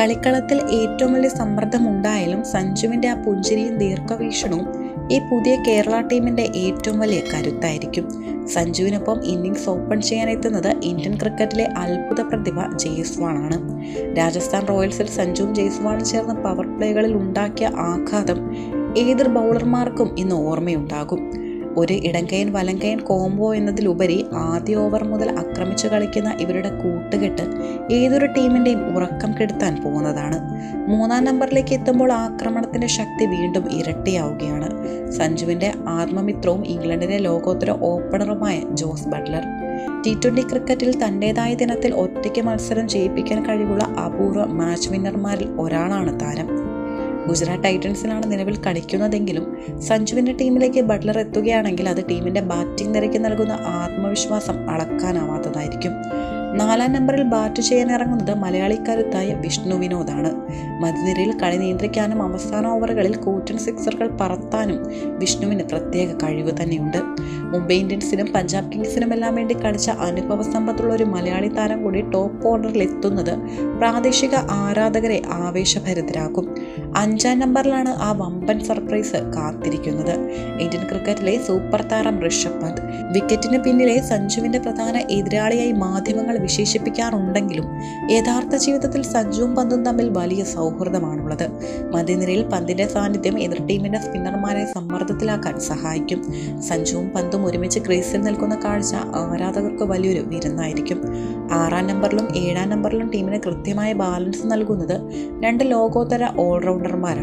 കളിക്കളത്തിൽ ഏറ്റവും വലിയ സമ്മർദ്ദമുണ്ടായാലും സഞ്ജുവിൻ്റെ ആ പുഞ്ചിരിയും ദീർഘവീക്ഷണവും ഈ പുതിയ കേരള ടീമിൻ്റെ ഏറ്റവും വലിയ കരുത്തായിരിക്കും. സഞ്ജുവിനൊപ്പം ഇന്നിംഗ്സ് ഓപ്പൺ ചെയ്യാനെത്തുന്നത് ഇന്ത്യൻ ക്രിക്കറ്റിലെ അത്ഭുത പ്രതിഭ ജയ്സ്വാളാണ്. രാജസ്ഥാൻ റോയൽസിൽ സഞ്ജുവും ജയ്സ്വാളും ചേർന്ന് പവർ പ്ലേകളിൽ ഉണ്ടാക്കിയ ആഘാതം ഏതൊരു ബൗളർമാർക്കും ഇന്ന് ഓർമ്മയുണ്ടാകും. ഒരു ഇടംകൈയൻ വലംകൈയൻ കോംബോ എന്നതിലുപരി ആദ്യ ഓവർ മുതൽ ആക്രമിച്ചു കളിക്കുന്ന ഇവരുടെ കൂട്ടുകെട്ട് ഏതൊരു ടീമിൻ്റെയും ഉറക്കം കെടുത്താൻ പോകുന്നതാണ്. 3-ാം നമ്പറിലേക്ക് എത്തുമ്പോൾ ആക്രമണത്തിൻ്റെ ശക്തി വീണ്ടും ഇരട്ടിയാവുകയാണ്. സഞ്ജുവിൻ്റെ ആത്മമിത്രവും ഇംഗ്ലണ്ടിലെ ലോകോത്തര ഓപ്പണറുമായ ജോസ് ബട്ട്ലർ. T20 ക്രിക്കറ്റിൽ തൻ്റേതായ ദിനത്തിൽ ഒറ്റയ്ക്ക് മത്സരം ജയിപ്പിക്കാൻ കഴിവുള്ള അപൂർവ മാച്ച് വിന്നർമാരിൽ ഒരാളാണ് താരം. ഗുജറാത്ത് ടൈറ്റൻസിലാണ് നിലവിൽ കളിക്കുന്നതെങ്കിലും സഞ്ജുവിൻ്റെ ടീമിലേക്ക് ബട്ട്ലർ എത്തുകയാണെങ്കിൽ അത് ടീമിൻ്റെ ബാറ്റിംഗ് നിരയ്ക്ക് നൽകുന്ന ആത്മവിശ്വാസം അളക്കാനാവാത്തതായിരിക്കും. 4-ാം നമ്പറിൽ ബാറ്റ് ചെയ്യാനിറങ്ങുന്നത് മലയാളി കരുത്തായ വിഷ്ണു വിനോദാണ്. മധ്യനിരയിൽ കളി നിയന്ത്രിക്കാനും അവസാന ഓവറുകളിൽ കൂറ്റൻ സിക്സറുകൾ പറത്താനും വിഷ്ണുവിന് പ്രത്യേക കഴിവ് തന്നെയുണ്ട്. മുംബൈ ഇന്ത്യൻസിനും പഞ്ചാബ് കിങ്സിനുമെല്ലാം വേണ്ടി കളിച്ച അനുഭവ സമ്പത്തുള്ള ഒരു മലയാളി താരം കൂടി ടോപ്പ് ഓർഡറിൽ എത്തുന്നത് പ്രാദേശിക ആരാധകരെ ആവേശഭരിതരാക്കും. 5-ാം നമ്പറിലാണ് ആ വമ്പൻ സർപ്രൈസ് കാത്തിരിക്കുന്നത്. ഇന്ത്യൻ ക്രിക്കറ്റിലെ സൂപ്പർ താരം ഋഷഭ് പന്ത്. വിക്കറ്റിന് പിന്നിലെ സഞ്ജുവിൻ്റെ പ്രധാന എതിരാളിയായി മാധ്യമങ്ങൾ വിശേഷിപ്പിക്കാറുണ്ടെങ്കിലും യഥാർത്ഥ ജീവിതത്തിൽ സഞ്ജുവും പന്തും തമ്മിൽ വലിയ സൗഹൃദമാണുള്ളത്. മധ്യനിരയിൽ പന്തിൻ്റെ സാന്നിധ്യം എതിർ ടീമിൻ്റെ സ്പിന്നർമാരെ സമ്മർദ്ദത്തിലാക്കാൻ സഹായിക്കും. സഞ്ജുവും പന്തും ഒരുമിച്ച് ക്രീസിൽ നിൽക്കുന്ന കാഴ്ച ആരാധകർക്ക് വലിയൊരു വിരുന്നായിരിക്കും. 6-ാം നമ്പറിലും 7-ാം നമ്പറിലും ടീമിന് കൃത്യമായ ബാലൻസ് നൽകുന്നത് രണ്ട് ലോകോത്തര ഓൾറൗണ്ടർമാരാണ്.